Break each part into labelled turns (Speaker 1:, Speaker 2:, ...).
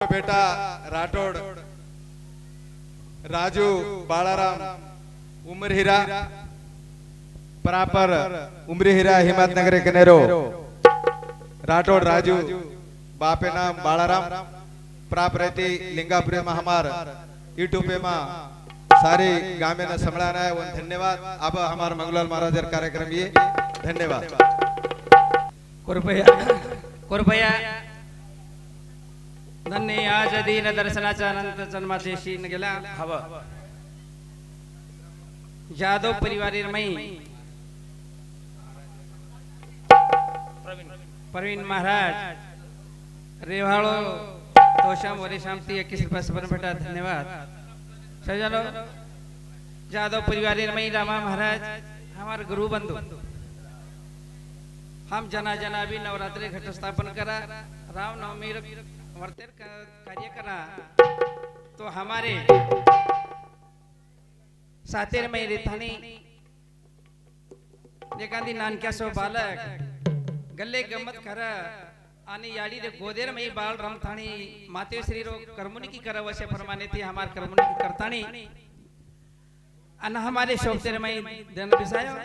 Speaker 1: बेटा राठौड़ राजू बालाराम उमर हीरा प्रापर उमरी हीरा हिम्मतनगर कनेरो राठौड़ राजू बापे नाम बालाराम प्राप रहती लिंगापुरी में हमार यूट्यूब पे में सारी गामे ने संभालना है वो धन्यवाद। अब हमार मंगलाल महाराज कार्यक्रम ये धन्यवाद।
Speaker 2: कृपया धन्य आज दीन दर्शनाचा अनंत जन्माचे शीन गेला हवं जादव परिवारीरमयी प्रवीण महाराज रेवाड़ो तोशाम वरेशामती 21 रुपये सबर बेटा धन्यवाद। सजालो जादव परिवारीरमयी रामा महाराज हमारे गुरु बंधु हम जना जना भी नवरात्रि घट स्थापन करा राम नवमी वर्तेर कार्य करा तो हमारे सातेर में रेथानी एखादी नानक्या सो बालक गल्ले गमत करा आणि याडी रे गोदेर में बाल रमथाणी माते श्री रो कर्मुनी की करा वसे प्रमाणे थी हमार कर्मुनी की करतानी अन हमारे शोभतेर में धन बिसायो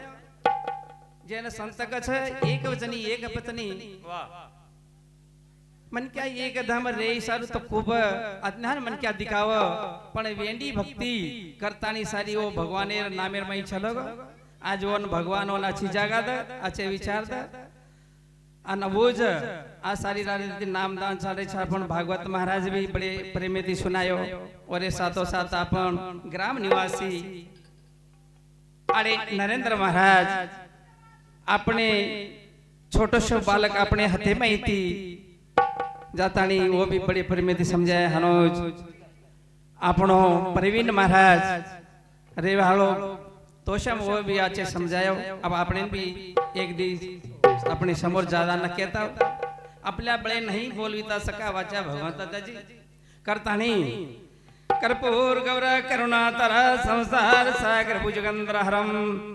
Speaker 2: जेन संतक छ एक वचनी एक पत्नी वाह मन क्या एक धम रे सारू तो खूब अज्ञान मन क्या दिखाव पण वेंडी भक्ति करतानी सारी वो भगवानेर नामेर में छलग आज वन भगवानो ना छी जागाद अच्छे विचार द अन वोज आ सारी रात नामदान चाले छ पण भागवत महाराज भी बड़े प्रेमेती सुनायो और साथों साथ अपन ग्राम निवासी अरे नरेंद्र महाराज अपने छोटो सो बालक अपने हाथे में थी जातानी वो भी बड़े परिमेती समझाए हनोज आपनो प्रवीण महाराज रेवाड़ो तोशम वो भी अच्छे समझायो। अब अपने भी एक दी अपने समोर ज्यादा न कहता अपने बड़े नहीं बोलविता सका वाचा भगवंता जी करता नहीं कर्पूर गौर करुणातर संसार सागर भुजगंधर हरम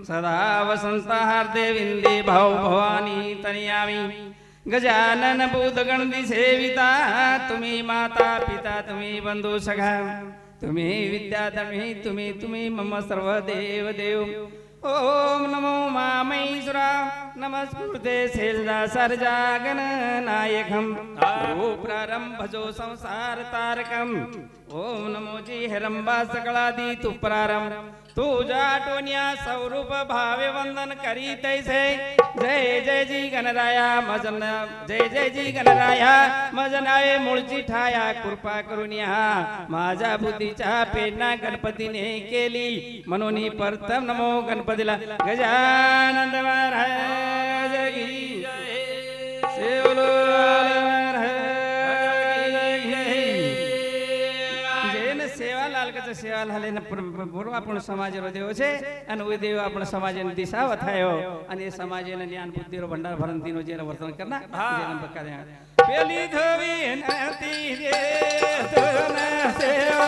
Speaker 2: सदा वसंताहार देविंदे भाव भवानी तनियामी गजानन बुध गणदी सेविता तुम्ही माता पिता तुम्ही बंधु सखा तुम्ही विद्याधर्मी तुम्ही मम सर्व देव देव ओम नमो मामैश्वरा नमस्कृते शैलजा सर्जागन नायकम प्रारंभ भजो संसार तारकम ओम नमो जी हेरंबा सकलादी तु प्रारंभ तुझा टोनिया स्वरूप भावे वंदन करी तैसे जय जय जी गणराया मजन जय जय जी गणराया मजन आवे मूळची ठाया कृपा करून या माझ्या बुद्धीच्या प्रेरणा गणपतीने केली म्हणून प्रथम नमो गणपतीला गजानन महाराज की सेवलो सेवा लाले पूर्व आपण समाज रो देव छे अन ओ देव आपण समाज ने दिशा वथायो अने समाज ने ज्ञान बुद्धि रो भंडार भरंती नो जेन वर्तन करना जेन प्रकार पेली धोवी नती रे तोन सेवा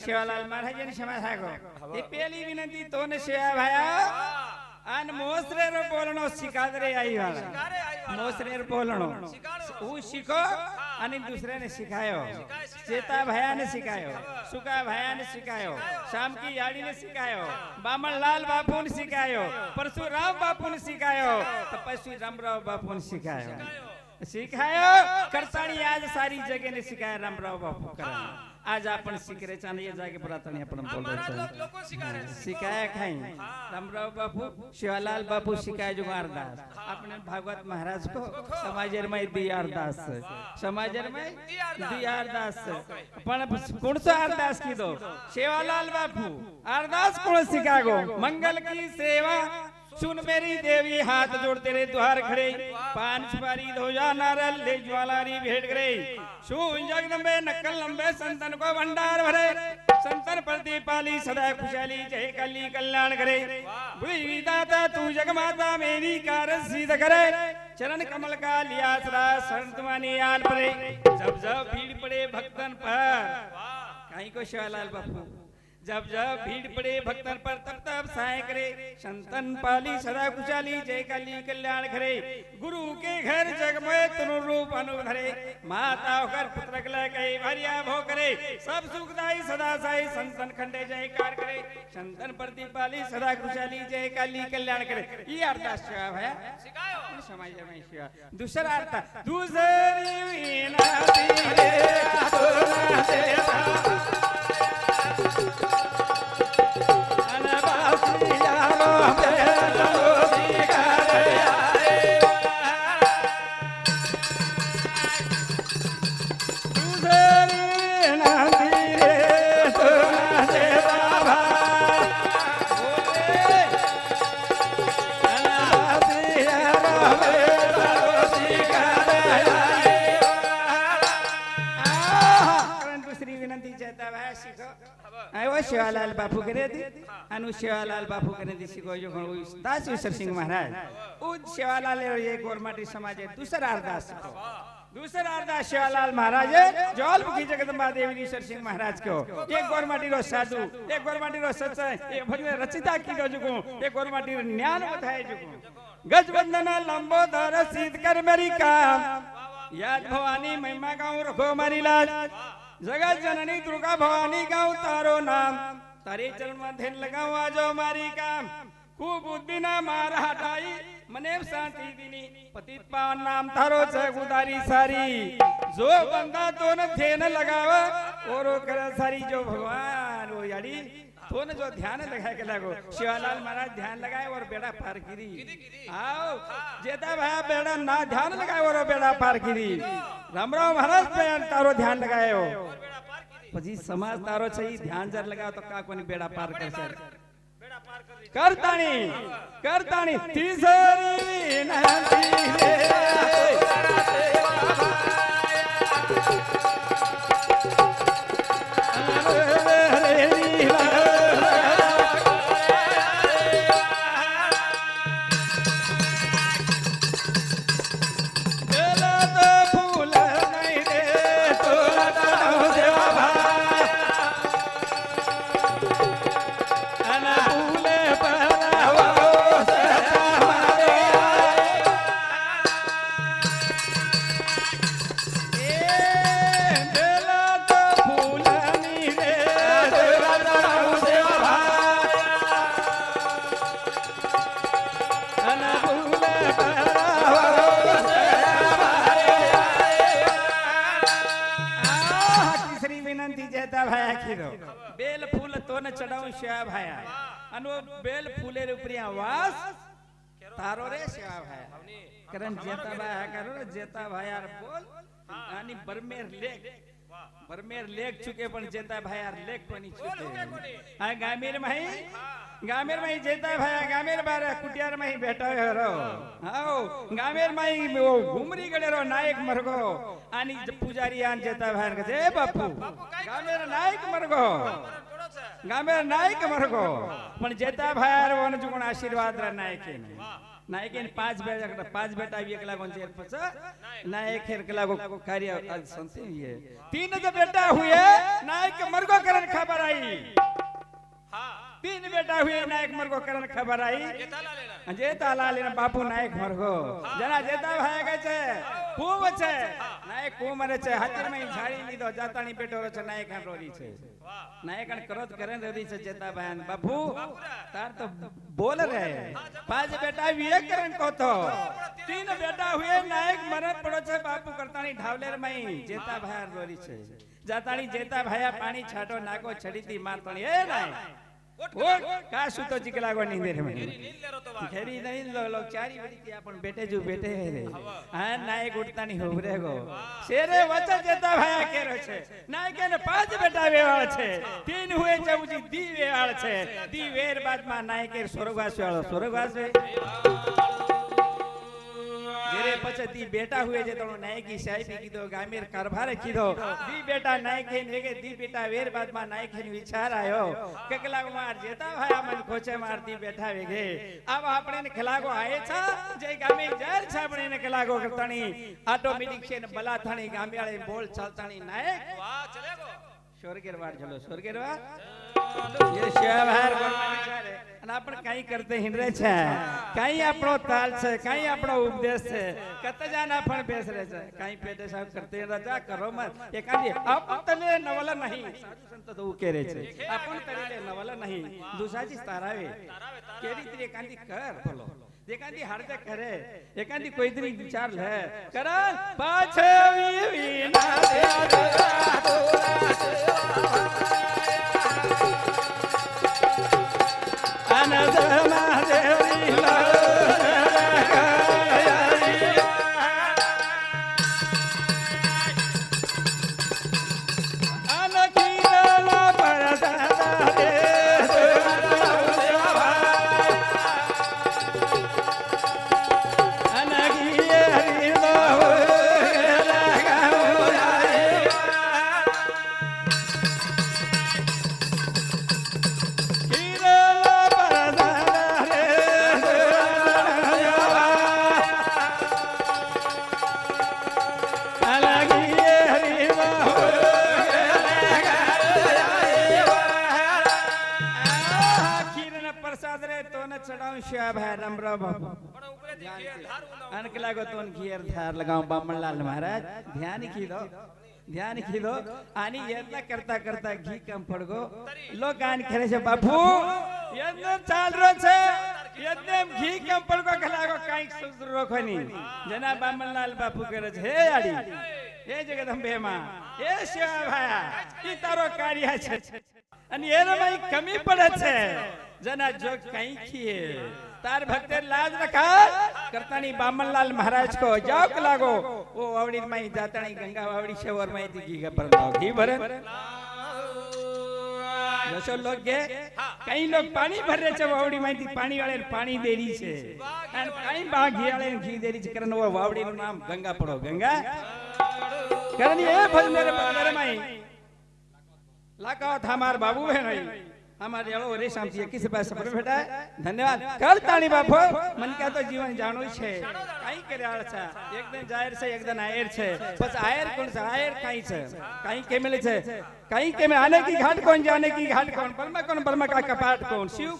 Speaker 2: शिवालाल महाराज ने क्षमा सागो ये पहली विनंती तो ने सेवा भाया अन मोसरे रो बोलनो सिखा दे आई वाला मोसरे रो बोलनो वो सीखो अनि दूसरे ने सिखायो चेता भया ने सिखायो सुका भया ने सिखायो शाम की याड़ी ने सिखायो बामन लाल बापू ने सिखायो परशुराम बापू ने सिखायो तपस्वी रामराव बापू ने सिखायो करतानी आज सारी जगह ने सिखाया रामराव बापू करा आज आपण शिकरे चांदी जागे पुरातनी आपण
Speaker 3: महाराज
Speaker 2: बोलतो
Speaker 3: लोक शिका रहे
Speaker 2: शिकाय खाई रामराव बापू शिवालाल बापू शिकाय जो अरदास अपने भागवत महाराज को समाजर में दी अरदास समाजर में दी अरदास पण कौन सा अरदास की दो शिवालाल बापू अरदास कौन सिखागो मंगल की सेवा सुन मेरी देवी हाथ जोड़ तेरे द्वार खड़े पान सुपारी ध्वजा नारल ले ज्वालारी भेंट करे सुन जगदम्बे नक्कल लंबे संतन को भंडार भरे संतन प्रतिपाली सदा खुशहाली जय कली कल्याण करे बुरी दाता तू जगमाता मेरी कार सिद्ध करे चरण कमल का लिया आसरा शरण तुम्हारी आन परे जब जब भीड़ पड़े भक्तन पर कहीं को शिवालाल बापू जब जब भीड़ पड़े भक्तन पर तब तब सहाय करे संतन पाली सदा खुशहाली जय काली कल्याण करे गुरु के घर जग में तनु रूप अनुधरे माता होकर पुत्र कला कई भारिया भो करे सब सुखदाई सदा साई संतन खंडे जयकार करे संतन प्रतिपाली सदा खुशहाली जय काली कल्याण करे ये अरदास है
Speaker 3: सिखायो
Speaker 2: समाज में शिवा दूसरा अर्थ दूसरी वीणा तेरे आसुरा देता शिवालाल बापू करे दी अनु शिवालाल बापू करे दी शिको जो दास ईश्वर सिंह महाराज उस शिवालाल ये गोरमाटी समाज है दूसरा अरदास शिवालाल महाराज ज्वालमुखी जगदम्बा देवी ईश्वर सिंह महाराज को एक गोरमाटी रो साधु एक गोरमाटी रो सच्चाई एक भगवान रचिता की जो जुगो एक गोरमाटी रो ज्ञान बताए जुगो गजबंधन लंबोदर सिद्ध कर मेरी काम याद भवानी महिमा गाँव रखो मारी लाज जगत जननी दुर्गा भवानी गाँव तारो नाम तारे चरण में ध्यान लगाओ आजो मारी काम खूब बुद्धि ना मारा हटाई मने शांति दिनी पतित पावन नाम तारो जग उदारी सारी जो बंदा तो न ध्यान लगावा और कर सारी जो भगवान वो यारी तो न जो ध्यान लगाए के लगो शिवालाल महाराज ध्यान लगाए और बेड़ा पार गिरी आओ जेता भाई बेड़ा ना ध्यान लगाए और बेड़ा पार गिरी रामराव महाराज पे तारो ध्यान लगाए हो પછી સમાજ તારો છે ઈ ધ્યાન જર લગાવ તો કા કોની બેડા પાર કરશે કરતાણી તીસરી નંદી बेल फूल तो न चढ़ाऊ शिवा भाया अनु बेल फूले ऊपरी आवाज तारो रे शिवा भाया करन जेता भाया करो जेता भाया बोल आणि बरमेर लेख चुके पण जेता भाया लेख कोणी चुके आ गामेर माही जेता भाया गामेर बार कुटियार माही बैठा रो आओ गामेर माही वो घुमरी गडे रो नायक मरगो आणि पुजारी आन जेता भाया कहे ए बापू गामेर नायक मरगो पण जेता भाया वन जुगुण आशीर्वाद रा नायक पांच बेटा एक लागोन जेर पच नायक हेर लागो कार्य आज संते ये तीन जो बेटा हुए नायक मरगो करन खबर आई तीन बेटा हुए नायक मरगो करन खबर आई जेता लाल बापू नायक मरगो जना जेता भाया गए छे खूब छे नायक खूब मरे छे हाथर में झाड़ी लीधो जातानी बेटो रो छे नायक रोरी छे नायक क्रोध करे रोरी छे जेता भाया बापू तार तो बोल रहे पांच बेटा विये करन को तो तीन बेटा हुए नायक मरन पड़ो छे बापू करतानी ढावलेर में जेता भाया रोरी छे जाताणी जेता भाया पानी छाटो नाको छड़ीती मारताणी ए नाय ओ का सुतो चिकलागो नींदे रे घेरी नहीं लोग चारी बड़ी थी अपन बेटे जो बेटे है रे हां नाय गुटता नहीं होबरे गो शेरे वचा जेता भाया केरो छे नाय के ने 5 बेटा वेवाळ छे 3 हुए चौजी दी वेवाळ छे दी वेर बाद में नाय के स्वर्गवास वाळो स्वर्गवास है जेरे पछती बेटा हुए जे तणो नाय की साहेबी कीधो गामेर कारभार कीधो दी बेटा नाय के नेगे दी बेटा वेर बाद में नाय के विचार आयो ककला मार जेता भाया मन खोचे मारती बैठा वेगे अब आपणे ने खलागो आए छा जे गामे जर छापणे ने खलागो करताणी ऑटोमेटिक छे ने बला थाणी गामे वाले बोल चालताणी नायक वाह चलेगो स्वर्गेर वार चलो स्वर्गेर वार ये शहर विचार है અને આપણે કાઈ કરતે હિંડરે છે કાઈ આપણો તાલ છે કાઈ આપણો ઉપદેશ છે કતજાના પણ બેસ રહે છે કાઈ પેટે સાહેબ કરતે રજા કરો મત એકાદી આપ તને નવલા નહીં સાધુ સંત તો ઉકેરે છે આપણ તને નવલા નહીં દુસાજી તારાવે કેરી તરી એકાદી કર બોલો એકાદી હરદે કરે એકાદી કોઈ તરી વિચાર લે કરણ પાછે વિના ध्यान खीदो आणि यत्न करता करता घी कम पडगो लोक गान खेळे छे बापू यत्न चाल रो छे यत्न घी कम पडगो खलागो काई सुधर रोखनी जना बामणलाल बापू करे छे हे आडी हे जगदंबे मां हे शिवा भाया ई तारो कार्य छे आणि एने माई कमी पडे छे जना जो काई खीए तार भक्ते लाज रखा करतानी बामणलाल महाराज को जाओ लागो वो वावड़ी माई जातानी गंगा वावड़ी शेवर माई दी घी पर घी भरे जसो लोग गे कई लोग पानी भर रहे छे वावड़ी माई थी पानी वाले पानी दे रही छे और कई बा घी वाले घी दे रही छे करन वो वावड़ी नु नाम गंगा पड़ो गंगा करन ए भज मेरे माई लाकाओ थामार बाबू है नहीं हमारे एलो रेशम थी किसी पास सफर बेटा धन्यवाद कर ताणी बापो मन का तो जीवन जानो छे काई कर्याळ छे एक दिन जाहिर छे एक दिन आयर छे बस आयर कोण छे आयर काई छे काई के मिले छे काई के में आने की घाट कौन जाने की घाट कौन ब्रह्मा का कपाट कौन शिव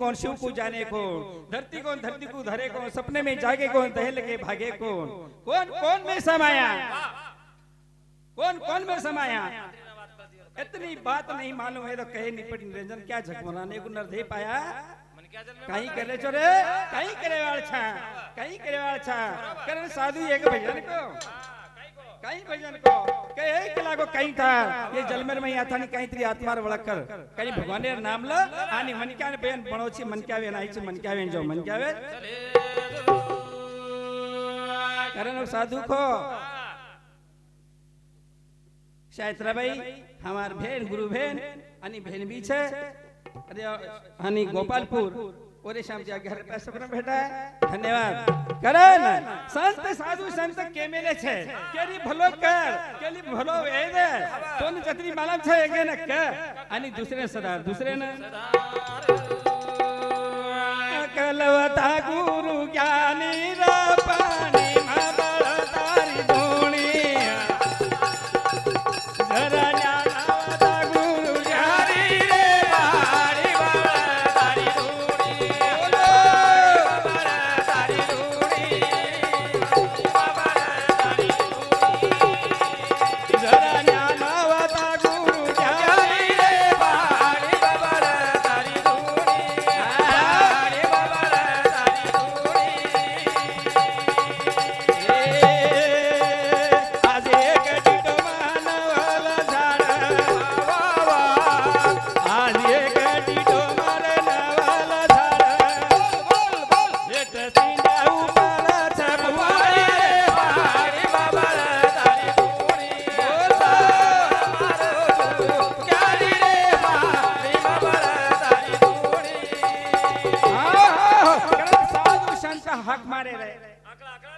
Speaker 2: कौन शिव को जाने कौन धरती को धरे कौन सपने में जागे कौन दहल के भागे कौन में समाया कौन में समाया इतनी बात नहीं मालूम है तो कहे निपट निरंजन क्या झकमराने को नर दे पाया कहीं करे चोरे कहीं करे वाल छा करन साधु एक भजन को कहे किला को कहीं था ये जलमेर में आता नहीं कहीं तेरी आत्मार वळकर कहीं भगवान रे नाम ल आणि मनक्या ने बेन बनोची मनक्यावे नाहीची मनक्यावे जो मनक्यावे करन साधु को शायत्रा भाई हमार भेन गुरु भेन अनि भेन भी छे अरे अनि गोपालपुर ओरे शाम जी घर पे सपना भेटा है धन्यवाद करन संत साधु संत के मेले छे केरी भलो कर केली भलो वेद तोन जतरी मालम छे एगे न के अनि दूसरे सदार दूसरे न कलवता गुरु ज्ञानी रपानी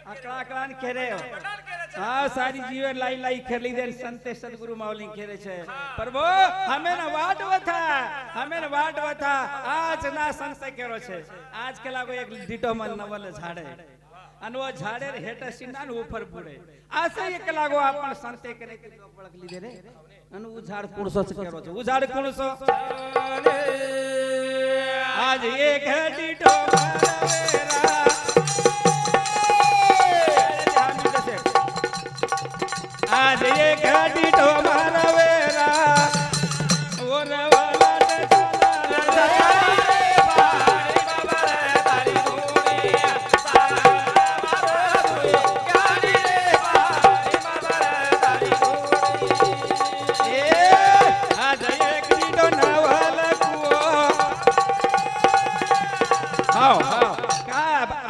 Speaker 2: अकड़ा अकड़ा ने खेरे हो हाँ सारी जीवन लाई लाई खेली दे संते सदगुरु माउली खेरे छे प्रभु हमें न वाट वथा आज ना संते केरो छे आज के लागो एक डीटो मन नवल झाड़े अन वो झाड़े हेठ सीना न ऊपर बुड़े आसे एक लागो आपण संते करे के ओळख लीधे रे अन उ झाड़ कुणसो केरो छे उ झाड़ कुणसो आज एक डीटो मारवेरा आज ये गाड़ी तो मारवेरा और वाला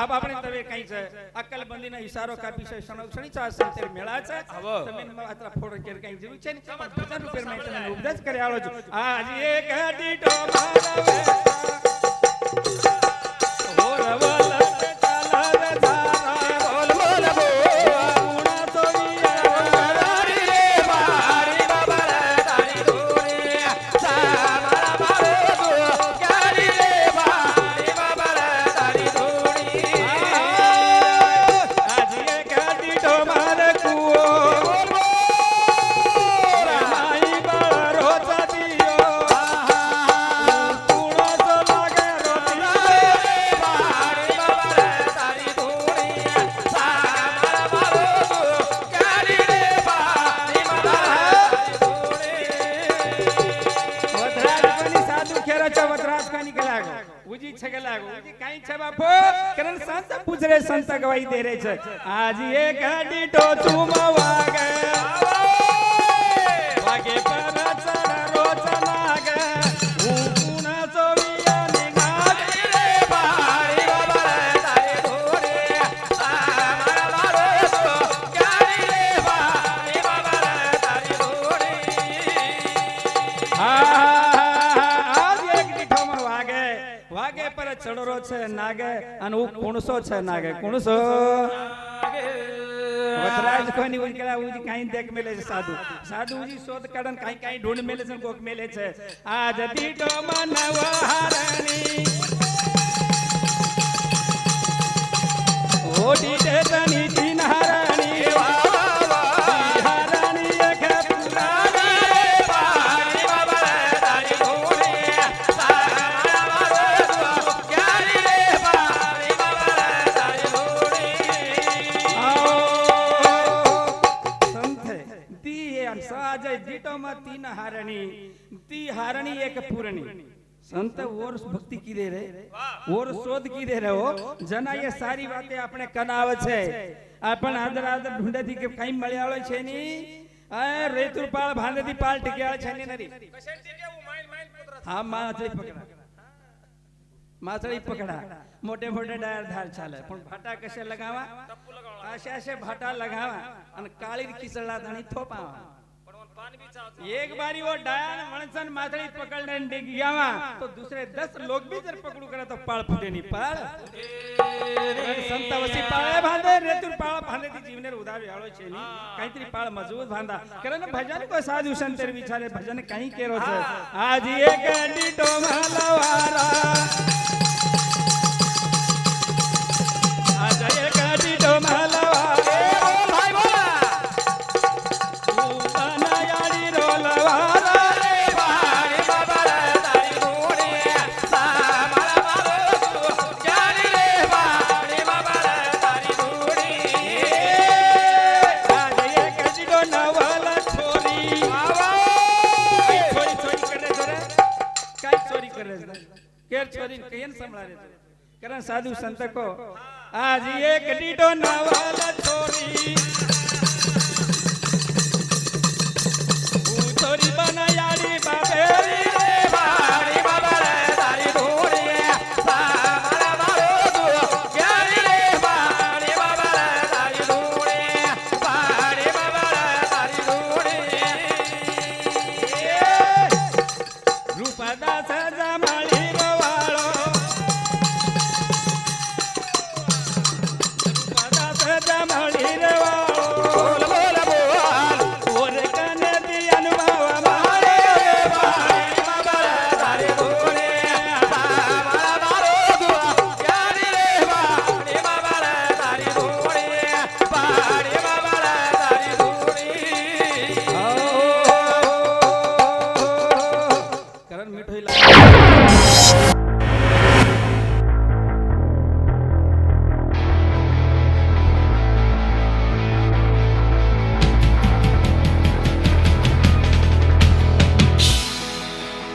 Speaker 2: अब આપણે તવે કઈ છે અકલ બંધીના ઈશારો કાપી છે સણક્ષણી ચા સંતેર મેળા છે તમે માત્ર ફોડ કેર કઈ જેવું છે ને 50 રૂપિયા માં તમે ઉપદેશ કરી આલો છો આજ એક ડીટો મારવે ઓરવલ ચાલર ધારા બોલ બોલ ગુણા તોવિયા રારી રે મારી બાબા તારી દોરી સામારા બાબો ગાડી રે મારી બાબા તારી દોરી पूछ रे संत गवाही दे रे छे आज ये गाड़ी तो चुमवा गे वागे पर चढ़ रोज लागे ऊना सोविया निगाह रे बारी बाबा तारे धोरे सामर बारो तो गाड़ी रे बारी बाबा तारे धोरे आज एक दिखो में वागे पर चढ़रो छे नागे अन उ कुणसो छे नागे कुणसो वतराज कोनी उनकरा उजी काई देख मेले साधु साधु उजी शोध काढन काई काई ढूंढ मेले छे कोक मेले छे आज दीटो मनव हारणी ओ दीटे तनी तीन हारणी ती हारणी एक पूरणी संत और भक्ति की दे रे और शोध की दे रे हो जना ये सारी बातें अपने कनाव छे अपन आदर आदर ढूंढे थी के कई मळ्याळो छे नी आ रेतुर पाळ भांदेती पाळ टिक्याळ छे नी नरी हां माछड़ी पकड़ा मोटे मोटे डायर धार चाले पण भाटा कसे लगावा आशे आशे भाटा लगावा अन काळी किसळा धणी थोपावा एक बारी वो डायन मणसन माथड़ी पकड़ने डिग गया तो दूसरे 10 लोग भी जर पकड़ू करे तो पाळ फूटे नहीं पाळ संत वसी पाळे भांदे रेतुर पाळ भांदे ती जीवने उदावी आळो छे नी काईतरी पाळ मजबूत भांदा करे ने भजन को साधु संतर विचारे भजन कहीं केरो छे आज एक डीटो मालवारा आज एक डीटो मालवारा साधु संत को आज एक डीडो नवल छोरी